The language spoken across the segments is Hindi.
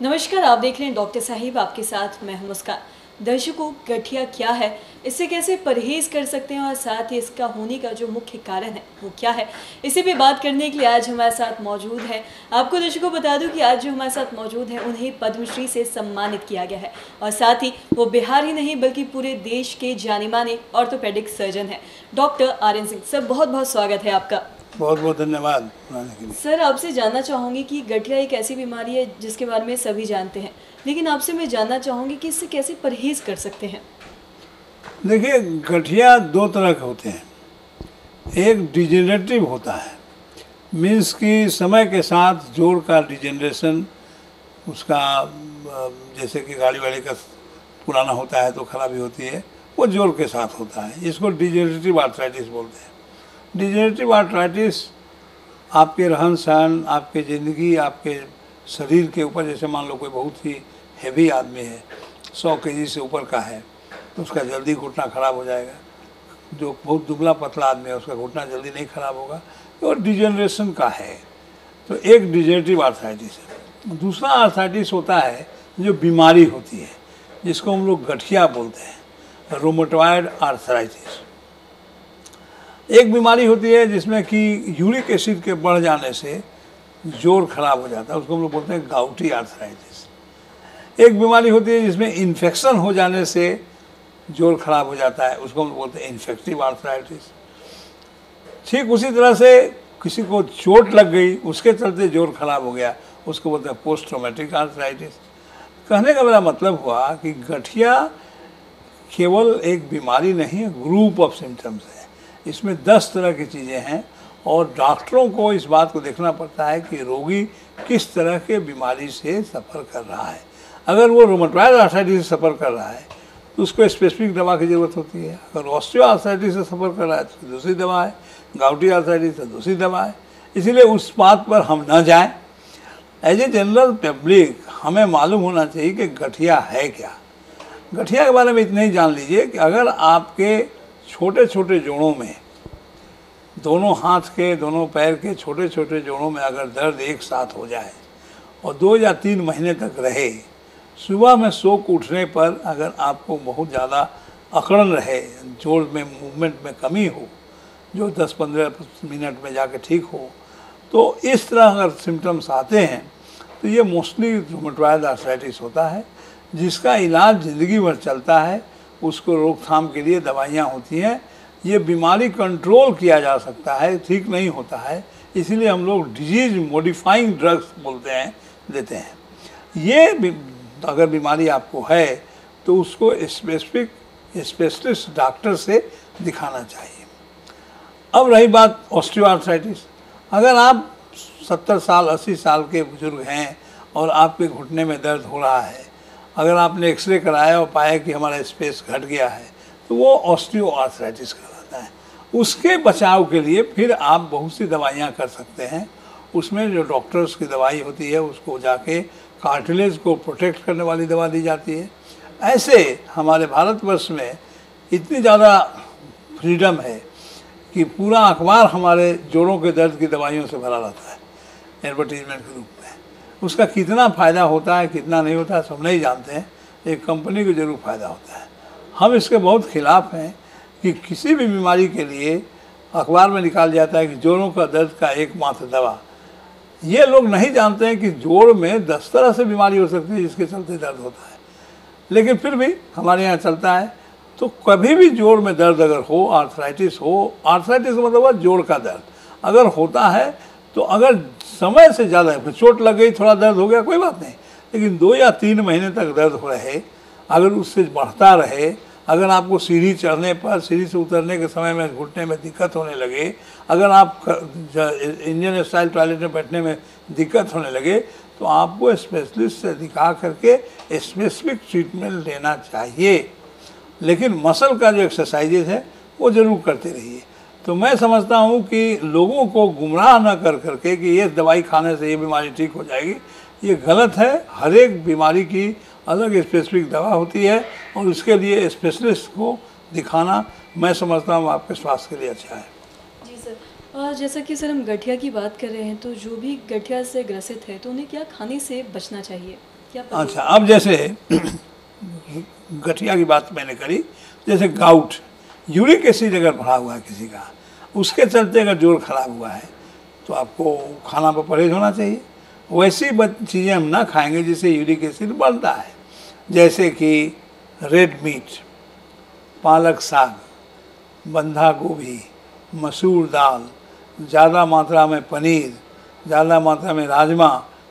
नमस्कार, आप देख रहे हैं डॉक्टर साहिब, आपके साथ मैं हूं मुस्कान। दर्शकों, गठिया क्या है, इससे कैसे परहेज कर सकते हैं और साथ ही इसका होने का जो मुख्य कारण है वो क्या है, इसी पे बात करने के लिए आज हमारे साथ मौजूद है। आपको दर्शकों बता दूं कि आज जो हमारे साथ मौजूद है उन्हें पद्मश्री से सम्मानित किया गया है और साथ ही वो बिहार ही नहीं बल्कि पूरे देश के जाने माने ऑर्थोपेडिक सर्जन है, डॉक्टर आर्यन सिंह। सर, बहुत बहुत स्वागत है आपका। बहुत बहुत धन्यवाद। सर, आपसे जानना चाहूँगी कि गठिया एक ऐसी बीमारी है जिसके बारे में सभी जानते हैं, लेकिन आपसे मैं जानना चाहूँगी कि इससे कैसे परहेज कर सकते हैं। देखिए, गठिया दो तरह के होते हैं। एक डिजेनरेटिव होता है, मीन्स कि समय के साथ जोड़ का डिजेनरेशन उसका, जैसे कि गाड़ी वाड़ी का पुराना होता है तो खराबी होती है, वो जोड़ के साथ होता है। इसको डिजेनरेटिव आर्थराइटिस बोलते हैं। डिजेनरेटिव आर्थराइटिस आपके रहन सहन, आपके ज़िंदगी, आपके शरीर के ऊपर, जैसे मान लो कोई बहुत ही हैवी आदमी है, 100 केजी से ऊपर का है, तो उसका जल्दी घुटना ख़राब हो जाएगा। जो बहुत दुबला पतला आदमी है उसका घुटना जल्दी नहीं ख़राब होगा। तो डिजेनरेशन का है। तो एक डिजेनरेटिव आर्थराइटिस है। दूसरा आर्थराइटिस होता है जो बीमारी होती है, जिसको हम लोग गठिया बोलते हैं, रोमेटॉइड आर्थराइटिस। एक बीमारी होती है जिसमें कि यूरिक एसिड के बढ़ जाने से जोड़ खराब हो जाता है, उसको हम लोग बोलते हैं गाउटी आर्थराइटिस। एक बीमारी होती है जिसमें इन्फेक्शन हो जाने से जोड़ खराब हो जाता है, उसको हम लोग बोलते हैं इन्फेक्टिव आर्थराइटिस। ठीक उसी तरह से किसी को चोट लग गई, उसके चलते जोड़ खराब हो गया, उसको बोलते हैं पोस्ट ट्रॉमेटिक आर्थराइटिस। कहने का मेरा मतलब हुआ कि गठिया केवल एक बीमारी नहीं है, ग्रुप ऑफ सिम्टम्स है। इसमें 10 तरह की चीज़ें हैं और डॉक्टरों को इस बात को देखना पड़ता है कि रोगी किस तरह के बीमारी से सफ़र कर रहा है। अगर वो रोमेटॉइड आर्थराइटिस से सफ़र कर रहा है तो उसको स्पेसिफिक दवा की ज़रूरत होती है। अगर ऑस्टियो आर्थराइटिस से सफ़र कर रहा है तो दूसरी दवा है, गाउटी आर्थराइटिस से दूसरी दवा है। इसीलिए उस बात पर हम न जाएं। एज ए जनरल पब्लिक हमें मालूम होना चाहिए कि गठिया है क्या। गठिया के बारे में इतना ही जान लीजिए कि अगर आपके छोटे छोटे जोड़ों में, दोनों हाथ के, दोनों पैर के छोटे छोटे जोड़ों में अगर दर्द एक साथ हो जाए और 2 या 3 महीने तक रहे, सुबह में सो के उठने पर अगर आपको बहुत ज़्यादा अकड़न रहे, जोड़ में मूवमेंट में कमी हो, जो 10-15 मिनट में जाके ठीक हो, तो इस तरह अगर सिम्टम्स आते हैं तो ये मोस्टली रोमेटॉइड आर्थराइटिस होता है, जिसका इलाज ज़िंदगी भर चलता है। उसको रोकथाम के लिए दवाइयाँ होती हैं। ये बीमारी कंट्रोल किया जा सकता है, ठीक नहीं होता है, इसीलिए हम लोग डिजीज मॉडिफाइंग ड्रग्स बोलते हैं, देते हैं। ये अगर बीमारी आपको है तो उसको स्पेसिफिक स्पेशलिस्ट डॉक्टर से दिखाना चाहिए। अब रही बात ऑस्टियोआर्थराइटिस। अगर आप 70 साल 80 साल के बुजुर्ग हैं और आपके घुटने में दर्द हो रहा है, अगर आपने एक्सरे कराया और पाया कि हमारा स्पेस घट गया है, तो वो ऑस्टियोआर्थराइटिस कहलाता है। उसके बचाव के लिए फिर आप बहुत सी दवाइयाँ कर सकते हैं। उसमें जो डॉक्टर्स की दवाई होती है उसको जाके कार्टिलेज को प्रोटेक्ट करने वाली दवा दी जाती है। ऐसे हमारे भारतवर्ष में इतनी ज़्यादा फ्रीडम है कि पूरा अखबार हमारे जोड़ों के दर्द की दवाइयों से भरा रहता है एडवर्टीजमेंट के रूप में। उसका कितना फ़ायदा होता है, कितना नहीं होता है, सब नहीं जानते हैं। एक कंपनी को ज़रूर फ़ायदा होता है। हम इसके बहुत खिलाफ़ हैं कि किसी भी बीमारी के लिए अखबार में निकाल जाता है कि जोड़ों का दर्द का एकमात्र दवा। ये लोग नहीं जानते हैं कि जोड़ में 10 तरह से बीमारी हो सकती है जिसके चलते दर्द होता है, लेकिन फिर भी हमारे यहाँ चलता है। तो कभी भी जोड़ में दर्द अगर हो, आर्थराइटिस हो, आर्थराइटिस का मतलब जोड़ का दर्द अगर होता है, तो अगर समय से ज़्यादा चोट लग गई, थोड़ा दर्द हो गया, कोई बात नहीं, लेकिन 2 या 3 महीने तक दर्द हो रहे, अगर उससे बढ़ता रहे, अगर आपको सीढ़ी चढ़ने पर, सीढ़ी से उतरने के समय में घुटने में दिक्कत होने लगे, अगर आप इंडियन स्टाइल टॉयलेट में बैठने में दिक्कत होने लगे, तो आपको स्पेशलिस्ट से दिखा करके स्पेसिफिक ट्रीटमेंट लेना चाहिए। लेकिन मसल का जो एक्सरसाइजेज है वो ज़रूर करते रहिए। तो मैं समझता हूँ कि लोगों को गुमराह न कर करके कि ये दवाई खाने से ये बीमारी ठीक हो जाएगी, ये गलत है। हर एक बीमारी की अलग स्पेसिफिक दवा होती है और उसके लिए स्पेशलिस्ट को दिखाना मैं समझता हूँ आपके स्वास्थ्य के लिए अच्छा है। जी सर, और जैसा कि सर हम गठिया की बात कर रहे हैं, तो जो भी गठिया से ग्रसित है तो उन्हें क्या खाने से बचना चाहिए? क्या परहेज? अच्छा, अब जैसे गठिया की बात मैंने करी, जैसे गाउट, यूरिक एसिड अगर बढ़ा हुआ है किसी का, उसके चलते अगर जोड़ खराब हुआ है तो आपको खाना पर परहेज होना चाहिए। वैसी चीज़ें हम ना खाएंगे जिससे यूरिक एसिड बढ़ता है, जैसे कि रेड मीट, पालक साग, बंधा गोभी, मसूर दाल, ज़्यादा मात्रा में पनीर, ज़्यादा मात्रा में राजमा,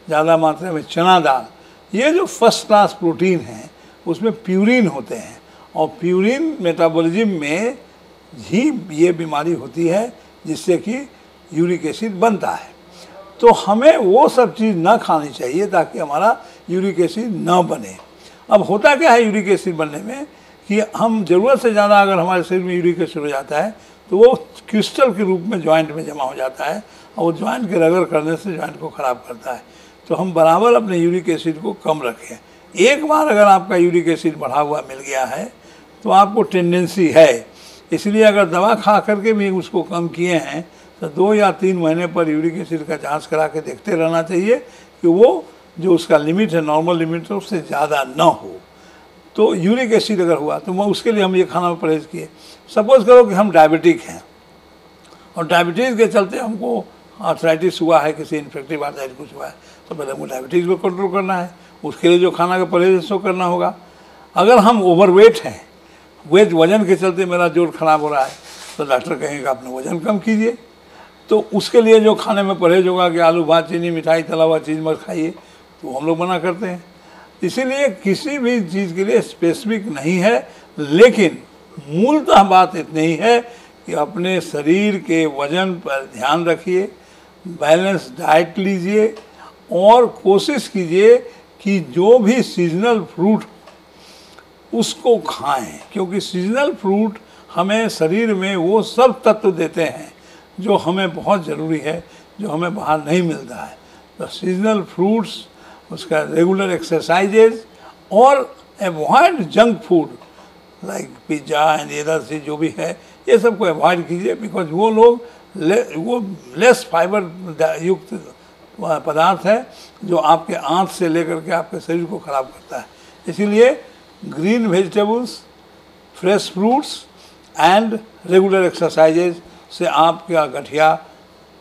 ज़्यादा मात्रा में चना दाल। ये जो फर्स्ट क्लास प्रोटीन है उसमें प्यूरिन होते हैं, और प्यूरिन मेटाबॉलिज्म में ही ये बीमारी होती है जिससे कि यूरिक एसिड बनता है। तो हमें वो सब चीज़ ना खानी चाहिए ताकि हमारा यूरिक एसिड ना बने। अब होता क्या है यूरिक एसिड बनने में कि हम ज़रूरत से ज़्यादा अगर हमारे शरीर में यूरिक एसिड हो जाता है तो वो क्रिस्टल के रूप में जॉइंट में जमा हो जाता है, और वो जॉइंट के रगड़ करने से जॉइंट को ख़राब करता है। तो हम बराबर अपने यूरिक एसिड को कम रखें। एक बार अगर आपका यूरिक एसिड बढ़ा हुआ मिल गया है तो आपको टेंडेंसी है, इसलिए अगर दवा खा करके भी उसको कम किए हैं तो 2 या 3 महीने पर यूरिक एसिड का जांच करा के देखते रहना चाहिए कि वो जो उसका लिमिट है, नॉर्मल लिमिट है, उससे ज़्यादा ना हो। तो यूरिक एसिड अगर हुआ तो वो उसके लिए हम ये खाना में परहेज़ किए। सपोज़ करो कि हम डायबिटिक हैं और डायबिटीज़ के चलते हमको आर्थराइटिस हुआ है, किसी इन्फेक्टिव आर्थराइटिस कुछ हुआ है, तो पहले हमको डायबिटीज़ को कंट्रोल करना है। उसके लिए जो खाना का परहेज उसको करना होगा। अगर हम ओवरवेट हैं, वजन के चलते मेरा जोड़ खराब हो रहा है, तो डॉक्टर कहेंगे आपने वजन कम कीजिए। तो उसके लिए जो खाने में परहेज होगा कि आलू भात, चीनी, मिठाई, तला हुआ चीज़ मत खाइए, तो हम लोग मना करते हैं। इसीलिए किसी भी चीज़ के लिए स्पेसिफिक नहीं है, लेकिन मूलतः बात इतनी ही है कि अपने शरीर के वजन पर ध्यान रखिए, बैलेंस डाइट लीजिए और कोशिश कीजिए कि जो भी सीजनल फ्रूट उसको खाएं, क्योंकि सीजनल फ्रूट हमें शरीर में वो सब तत्व देते हैं जो हमें बहुत ज़रूरी है, जो हमें बाहर नहीं मिलता है। तो सीजनल फ्रूट्स, उसका रेगुलर एक्सरसाइजेज और avoid junk food like pizza and other से जो भी है, ये सब को अवॉइड कीजिए, बिकॉज वो लोग वो लेस फाइबर युक्त पदार्थ है जो आपके आँत से लेकर के आपके शरीर को ख़राब करता है। इसीलिए green vegetables, fresh fruits and regular exercises से आपका गठिया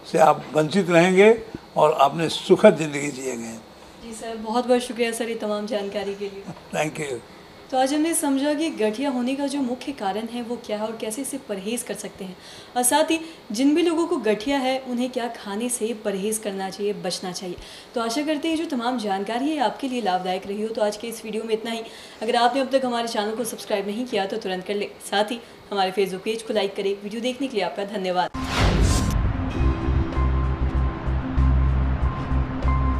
से आप वंचित रहेंगे और अपने सुखद ज़िंदगी जिएंगे। जी सर, बहुत बहुत शुक्रिया सर ये तमाम जानकारी के लिए। Thank you. तो आज हमने समझा कि गठिया होने का जो मुख्य कारण है वो क्या है और कैसे इससे परहेज़ कर सकते हैं, और साथ ही जिन भी लोगों को गठिया है उन्हें क्या खाने से परहेज़ करना चाहिए, बचना चाहिए। तो आशा करते हैं जो तमाम जानकारी है आपके लिए लाभदायक रही हो। तो आज के इस वीडियो में इतना ही। अगर आपने अब तक हमारे चैनल को सब्सक्राइब नहीं किया तो तुरंत कर ले, साथ ही हमारे फेसबुक पेज को लाइक करें। वीडियो देखने के लिए आपका धन्यवाद।